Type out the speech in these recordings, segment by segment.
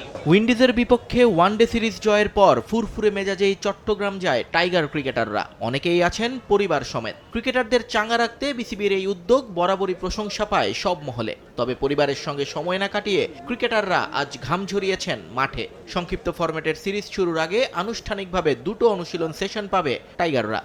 উইন্ডিজের বিপক্ষে one day series জয়ের পর ফুরফুরে মেজাজেই চট্টগ্রাম যায় টাইগার ক্রিকেটাররা। অনেকেই আছেন পরিবার সমেত। ক্রিকেটারদের চাঙ্গা রাখতে বিসিবির এই উদ্যোগ বরাবরই প্রশংসা পায় সব মহলে। তবে পরিবারের সঙ্গে সময় না কাটিয়ে ক্রিকেটাররা আজ ঘাম ঝরিয়েছেন মাঠে। সংক্ষিপ্ত ফরম্যাটের সিরিজ শুরুর আগে আনুষ্ঠানিকভাবে দুটো অনুশীলন সেশন পাবে টাইগাররা,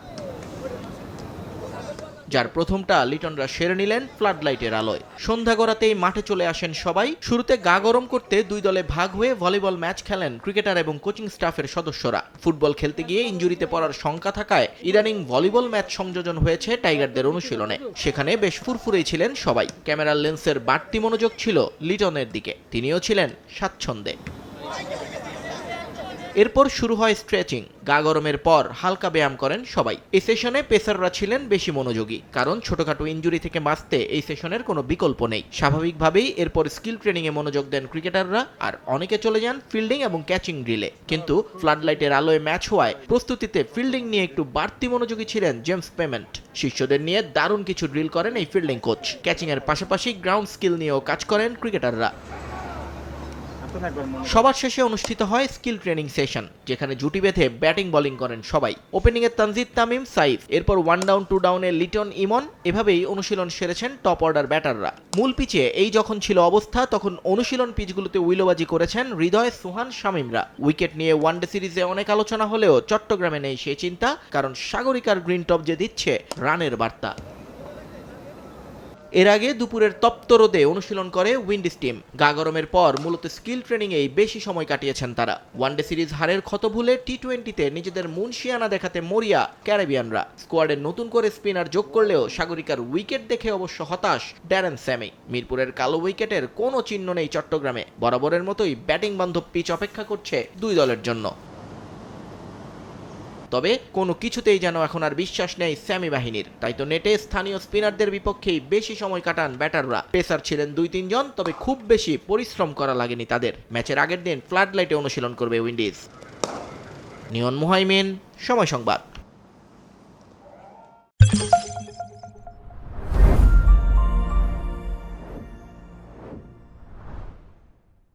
যার প্রথমটা লিটনরা সেরে নিলেন ফ্লাড লাইটের আলোয়। সন্ধ্যা গড়াতেই মাঠে চলে আসেন সবাই। শুরুতে গা গরম করতে দুই দলে ভাগ হয়ে ভলিবল ম্যাচ খেলেন ক্রিকেটার এবং কোচিং স্টাফের সদস্যরা। ফুটবল খেলতে গিয়ে ইনজুরিতে পড়ার শঙ্কা থাকায় ইদানিং ভলিবল ম্যাচ সংযোজন হয়েছে টাইগারদের অনুশীলনে। সেখানে বেশ ফুরফুরেই ছিলেন সবাই। ক্যামেরার লেন্সের বাড়তি মনোযোগ ছিল লিটনের দিকে, তিনিও ছিলেন স্বাচ্ছন্দ্যে। এরপর শুরু হয় স্ট্রেচিং। গা গরমের পর হালকা ব্যায়াম করেন সবাই। এই সেশনে পেসাররা ছিলেন বেশি মনোযোগী, কারণ ছোটখাটো ইনজুরি থেকে বাঁচতে এই সেশনের কোনো বিকল্প নেই। স্বাভাবিকভাবেই এরপর স্কিল ট্রেনিং এ মনোযোগ দেন ক্রিকেটাররা, আর অনেকে চলে যান ফিল্ডিং এবং ক্যাচিং ড্রিলে। কিন্তু ফ্লাড লাইটের আলোয় ম্যাচ হওয়ায় প্রস্তুতিতে ফিল্ডিং নিয়ে একটু বাড়তি মনোযোগী ছিলেন জেমস পেমেন্ট। শিষ্যদের নিয়ে দারুণ কিছু ড্রিল করেন এই ফিল্ডিং কোচ। ক্যাচিং এর পাশাপাশি গ্রাউন্ড স্কিল নিয়েও কাজ করেন ক্রিকেটাররা। সবার শেষে অনুষ্ঠিত হয় স্কিল ট্রেনিং সেশন, যেখানে জুটি বেঁধে ব্যাটিং বোলিং করেন সবাই। ওপেনিং এ তানজিদ তামিম, সাইফ, এরপর 1 ডাউন 2 ডাউনে লিটন, ইমন। এভাবেই অনুশীলন সেরেছেন টপ অর্ডার ব্যাটাররা। মূল পিচে এই যখন ছিল অবস্থা, তখন অনুশীলন পিচগুলোতে উইলোবাজি করেছেন হৃদয়, সুহান, শামীমরা। উইকেট নিয়ে ওয়ানডে সিরিজে অনেক আলোচনা হলেও চট্টগ্রামে নেই সেই চিন্তা, কারণ সাগরিকার গ্রিন টপ যে দিচ্ছে রানের বার্তা। এর আগে দুপুরের তপ্ত রোদে অনুশীলন করে উইন্ডিজ টিম। গা গরমের পর মূলত স্কিল ট্রেনিংয়েই বেশি সময় কাটিয়েছেন তারা। ওয়ানডে সিরিজ হারের ক্ষত ভুলে টি-20তে নিজেদের মুনশিয়ানা দেখাতে মরিয়া ক্যারিবিয়ানরা। স্কোয়াডে নতুন করে স্পিনার যোগ করলেও সাগরিকার উইকেট দেখে অবশ্য হতাশ ড্যারেন স্যামি। মিরপুরের কালো উইকেটের কোনো চিহ্ন নেই চট্টগ্রামে। বরাবরের মতোই ব্যাটিং বান্ধব পিচ অপেক্ষা করছে দুই দলের জন্য। তবে কোনো কিছুতেই যেন এখন আর বিশ্বাস নেই স্যামি বাহিনীর। তাই তো নেটে স্থানীয় স্পিনারদের বিপক্ষেই বেশি সময় কাটান ব্যাটাররা। পেসার ছিলেন 2-3 জন, তবে খুব বেশি পরিশ্রম করা লাগেনি তাদের। ম্যাচের আগের দিন ফ্লাড লাইটে অনুশীলন করবে উইন্ডিজ। নিয়ন মুহাইমিন, সময় সংবাদ।